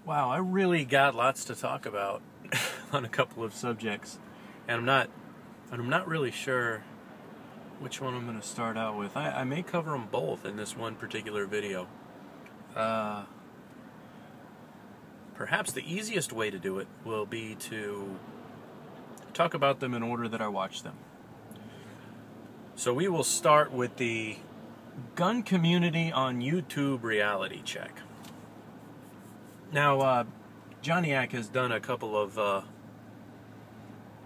Wow, I really got lots to talk about on a couple of subjects, and I'm not really sure which one I'm going to start out with. I may cover them both in this one particular video. Perhaps the easiest way to do it will be to talk about them in order that I watch them. So we will start with the gun community on YouTube reality check. Now, Johnny has done a couple of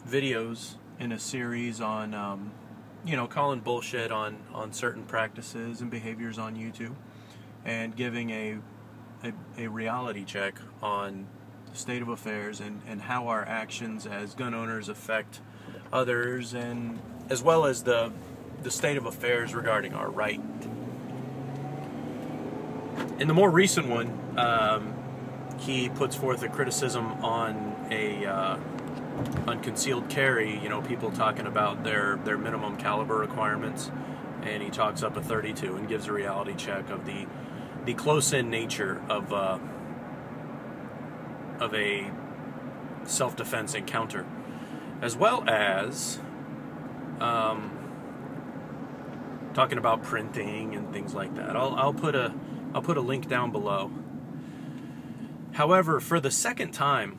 videos in a series on, calling bullshit on certain practices and behaviors on YouTube, and giving a reality check on the state of affairs and how our actions as gun owners affect others, and as well as the state of affairs regarding our right. In the more recent one, he puts forth a criticism on on concealed carry. People talking about their minimum caliber requirements, and he talks up a 32 and gives a reality check of the close-in nature of a self-defense encounter, as well as talking about printing and things like that. I'll put a link down below. However, for the second time,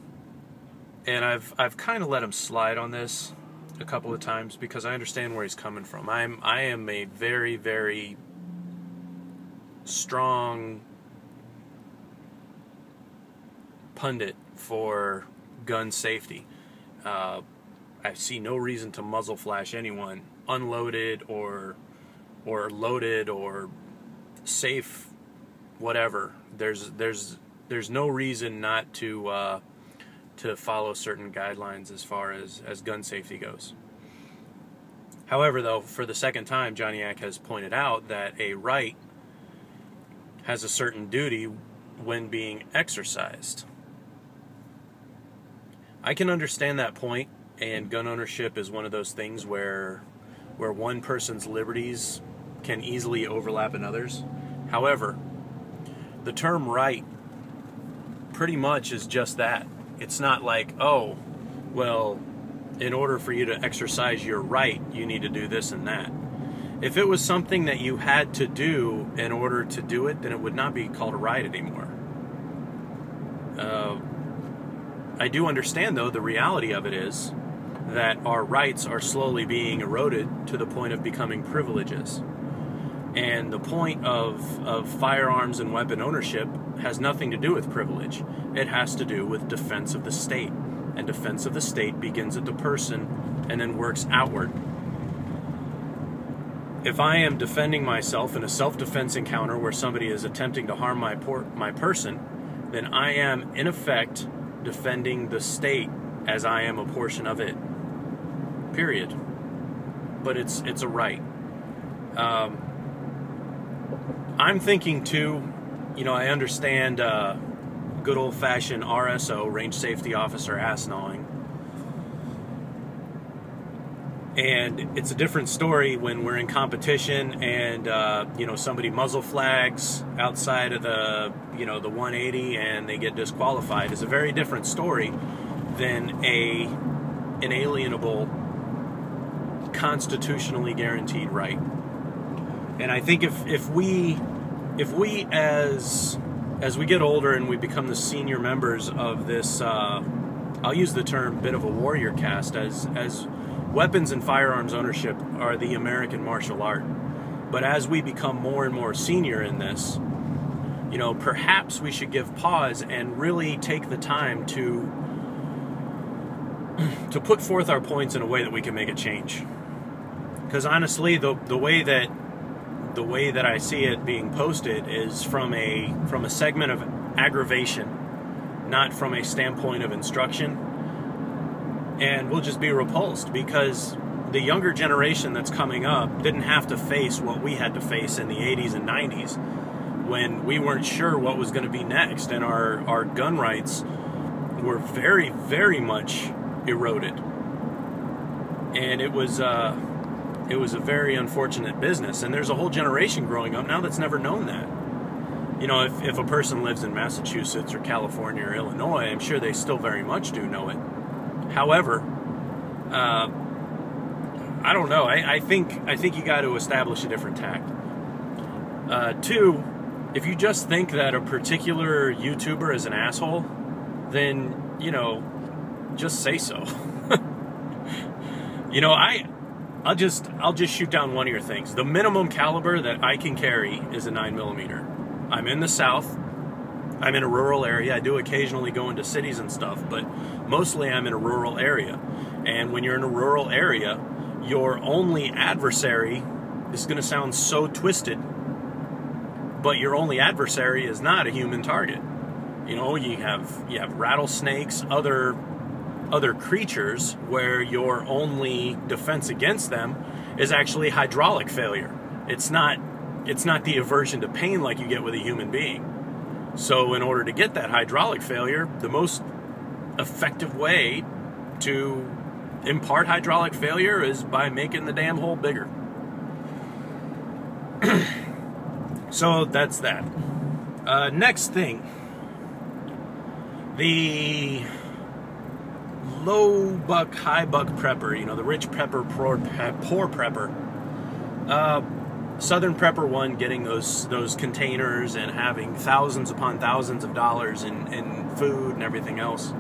and I've kind of let him slide on this a couple of times because I understand where he's coming from. I am a very, very strong pundit for gun safety. I see no reason to muzzle flash anyone, unloaded or loaded or safe, whatever. There's no reason not to follow certain guidelines as far as gun safety goes. However, though, for the second time, Johnny has pointed out that a right has a certain duty when being exercised. I can understand that point, and gun ownership is one of those things where one person's liberties can easily overlap another's. However, the term right pretty much is just that. It's not like, oh, well, in order for you to exercise your right, you need to do this and that. If it was something that you had to do in order to do it, then it would not be called a right anymore. I do understand, though, the reality of it is that our rights are slowly being eroded to the point of becoming privileges. And the point of firearms and weapon ownership has nothing to do with privilege. It has to do with defense of the state. And defense of the state begins at the person and then works outward. If I am defending myself in a self-defense encounter where somebody is attempting to harm my person, then I am, in effect, defending the state as I am a portion of it. Period. But it's a right. I'm thinking too, I understand good old-fashioned RSO, range safety officer, ass gnawing. And it's a different story when we're in competition and, somebody muzzle flags outside of the 180 and they get disqualified. It's a very different story than an inalienable, constitutionally guaranteed right. And I think if we as we get older and we become the senior members of this, I'll use the term bit of a warrior caste, as weapons and firearms ownership are the American martial art. But as we become more and more senior in this, perhaps we should give pause and really take the time to put forth our points in a way that we can make a change. Because honestly, the way that I see it being posted is from a segment of aggravation, not from a standpoint of instruction. And we'll just be repulsed because the younger generation that's coming up didn't have to face what we had to face in the 80s and 90s when we weren't sure what was going to be next, and our gun rights were very, very much eroded. And it was a very unfortunate business, and there's a whole generation growing up now that's never known that. you know, if a person lives in Massachusetts or California or Illinois, I'm sure they still very much do know it. However, I don't know. I think you got to establish a different tact. Two, if you just think that a particular YouTuber is an asshole, then, you know, just say so. You know, I'll just shoot down one of your things. The minimum caliber that I can carry is a 9mm. I'm in the South. I'm in a rural area. I do occasionally go into cities and stuff, but mostly I'm in a rural area. And when you're in a rural area, your only adversary, this is going to sound so twisted, but your only adversary is not a human target. You know, you have rattlesnakes, other creatures where your only defense against them is actually hydraulic failure. It's not the aversion to pain like you get with a human being. So in order to get that hydraulic failure, the most effective way to impart hydraulic failure is by making the damn hole bigger. So that's that. Next thing. The low buck, high buck prepper, you know, the rich prepper, poor prepper. Southern Prepper one, getting those containers and having thousands upon thousands of dollars in food and everything else,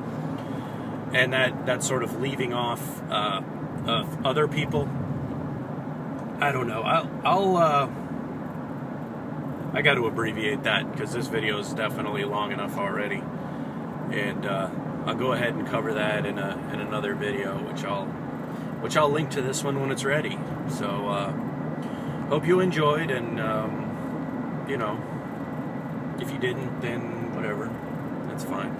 and that sort of leaving off of other people. I don't know. I got to abbreviate that because this video is definitely long enough already, and I'll go ahead and cover that in another video, which I'll link to this one when it's ready. So. Hope you enjoyed, and, you know, if you didn't, then whatever, that's fine.